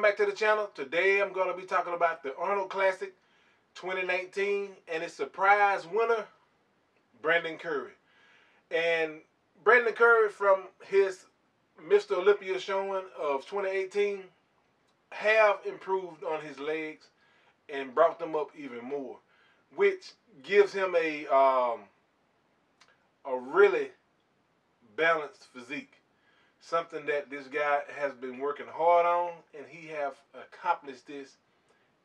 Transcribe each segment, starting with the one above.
welcome back to the channel. Today I'm going to be talking about the Arnold Classic 2019 and its surprise winner, Brandon Curry. And Brandon Curry, from his Mr. Olympia showing of 2018, have improved on his legs and brought them up even more, which gives him a really balanced physique. Something that this guy has been working hard on, and he have accomplished this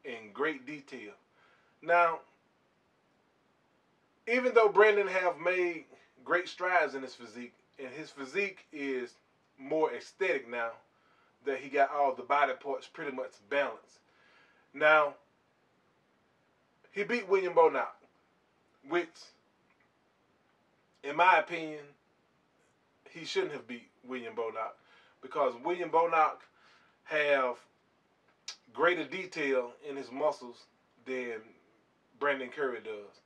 in great detail. Now, even though Brandon have made great strides in his physique, and his physique is more aesthetic now that he got all the body parts pretty much balanced. Now, he beat William Bonac, which, in my opinion, he shouldn't have beat William Bonac, because William Bonac have greater detail in his muscles than Brandon Curry does.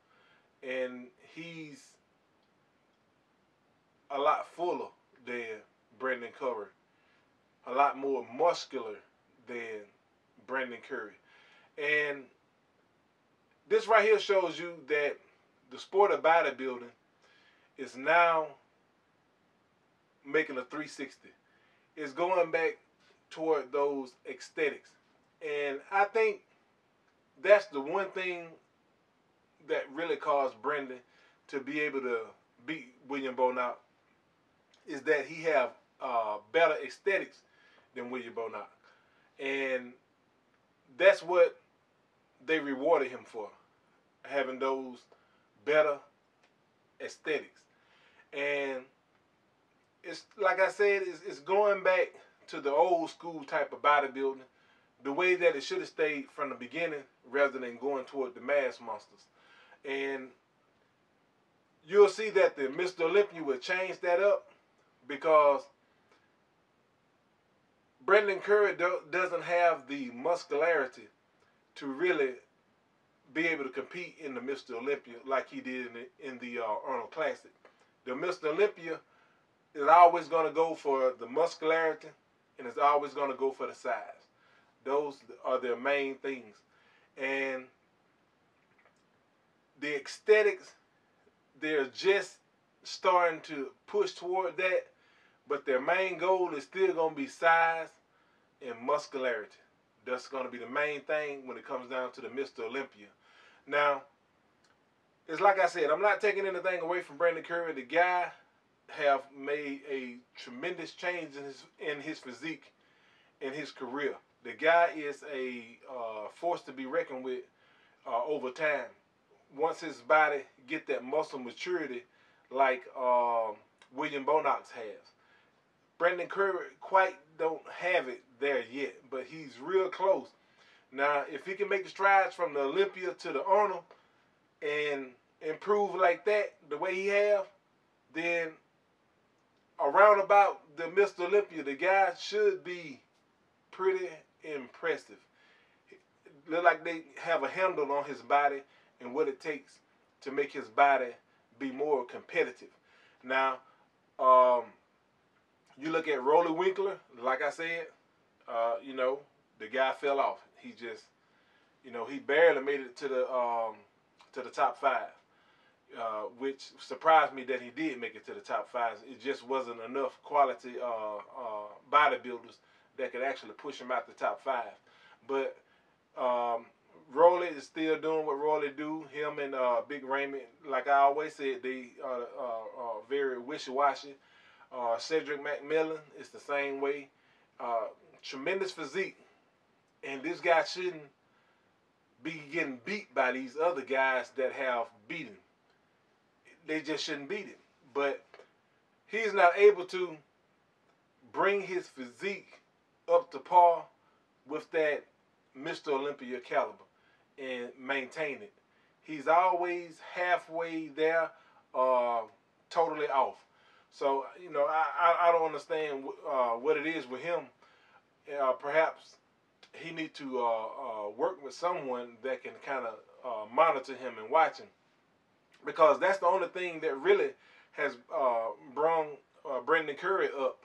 And he's a lot fuller than Brandon Curry, a lot more muscular than Brandon Curry. And this right here shows you that the sport of bodybuilding is now making a 360. It's going back toward those aesthetics. And I think that's the one thing that really caused Brandon to be able to beat William Bonac, is that he have better aesthetics than William Bonac. And that's what they rewarded him for, having those better aesthetics. And it's like I said, it's going back to the old school type of bodybuilding, the way that it should have stayed from the beginning rather than going toward the mass monsters. And you'll see that the Mr. Olympia will change that up, because Brandon Curry doesn't have the muscularity to really be able to compete in the Mr. Olympia like he did in the Arnold Classic. The Mr. Olympia is always going to go for the muscularity, and it's always going to go for the size. Those are their main things. And the aesthetics, they're just starting to push toward that, but their main goal is still going to be size and muscularity. That's going to be the main thing when it comes down to the Mr. Olympia. Now, it's like I said, I'm not taking anything away from Brandon Curry. The guy have made a tremendous change in his physique, in his career. The guy is a force to be reckoned with over time. Once his body get that muscle maturity like William Bonac has. Brandon Curry quite don't have it there yet, but he's real close. Now, if he can make the strides from the Olympia to the Arnold and improve like that, the way he have, then around about the Mr. Olympia, the guy should be pretty impressive. Look like they have a handle on his body and what it takes to make his body be more competitive. Now, you look at Rolly Winkler, like I said, you know, the guy fell off. He just, you know, he barely made it to the top 5. Which surprised me that he did make it to the top 5. It just wasn't enough quality bodybuilders that could actually push him out the top 5. But Rolly is still doing what Rolly do. Him and Big Raymond, like I always said, they are very wishy-washy. Cedric McMillan is the same way. Tremendous physique. And this guy shouldn't be getting beat by these other guys that have beat him. They just shouldn't beat him. But he's not able to bring his physique up to par with that Mr. Olympia caliber and maintain it. He's always halfway there, totally off. So, you know, I don't understand what it is with him. Perhaps he needs to work with someone that can kind of monitor him and watch him. Because that's the only thing that really has brought Brandon Curry up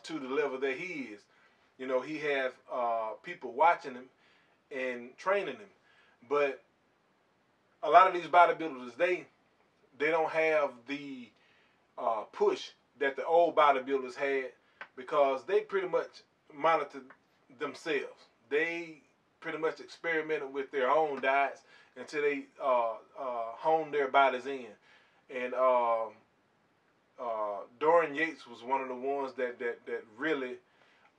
to the level that he is. You know, he have people watching him and training him. But a lot of these bodybuilders, they don't have the push that the old bodybuilders had, because they pretty much monitored themselves. They pretty much experimented with their own diets until they honed their bodies in. And Dorian Yates was one of the ones that really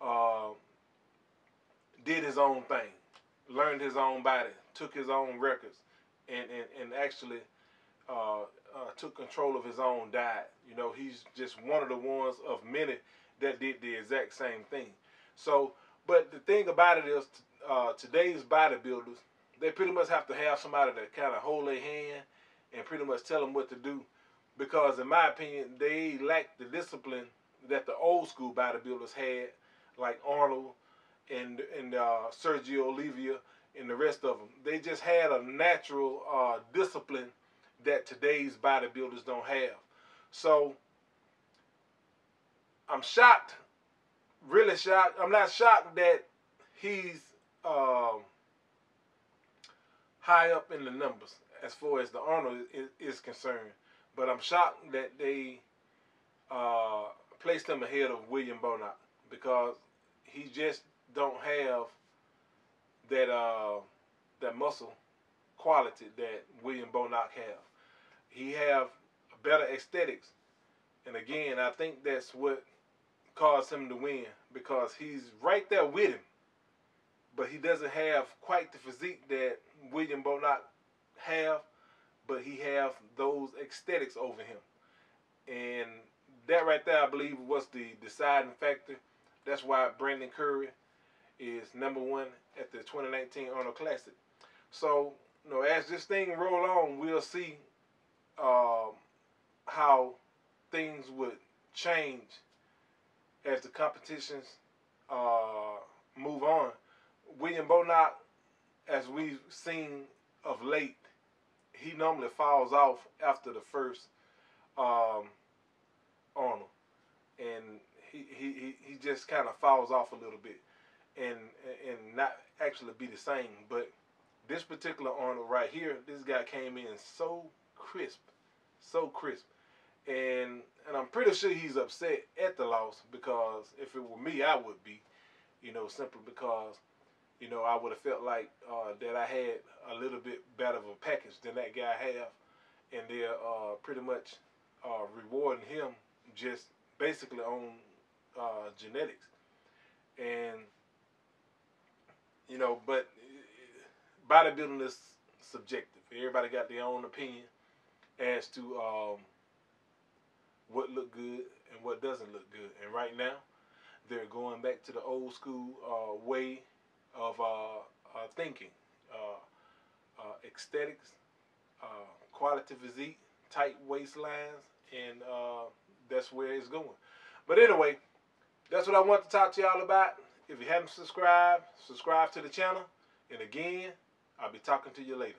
uh, did his own thing, learned his own body, took his own records, and actually took control of his own diet. You know, he's just one of the ones of many that did the exact same thing. So, but the thing about it is, today's bodybuilders, they pretty much have to have somebody that kind of hold their hand and pretty much tell them what to do, because in my opinion, they lack the discipline that the old school bodybuilders had, like Arnold and Sergio Oliva and the rest of them. They just had a natural discipline that today's bodybuilders don't have. So I'm shocked, really shocked. I'm not shocked that he's high up in the numbers as far as the Arnold is concerned, but I'm shocked that they placed him ahead of William Bonac, because he just don't have that that muscle quality that William Bonac have. He have better aesthetics, and again, I think that's what caused him to win, because he's right there with him, but he doesn't have quite the physique that William Bonac have, but he have those aesthetics over him. And that right there, I believe, was the deciding factor. That's why Brandon Curry is #1 at the 2019 Arnold Classic. So, you know, as this thing roll on, we'll see how things would change as the competitions move on. William Bonac, as we've seen of late, he normally falls off after the first Arnold, and he just kind of falls off a little bit, and not actually be the same. But this particular Arnold right here, this guy came in so crisp, and I'm pretty sure he's upset at the loss, because if it were me, I would be, you know, simply because, you know, I would have felt like that I had a little bit better of a package than that guy have, and they're pretty much rewarding him just basically on genetics. And, you know, but bodybuilding is subjective. Everybody got their own opinion as to what look good and what doesn't look good. And right now, they're going back to the old school way of thinking. Aesthetics, quality physique, tight waistlines, and that's where it's going. But anyway, that's what I want to talk to y'all about. If you haven't subscribed, subscribe to the channel. And again, I'll be talking to you later.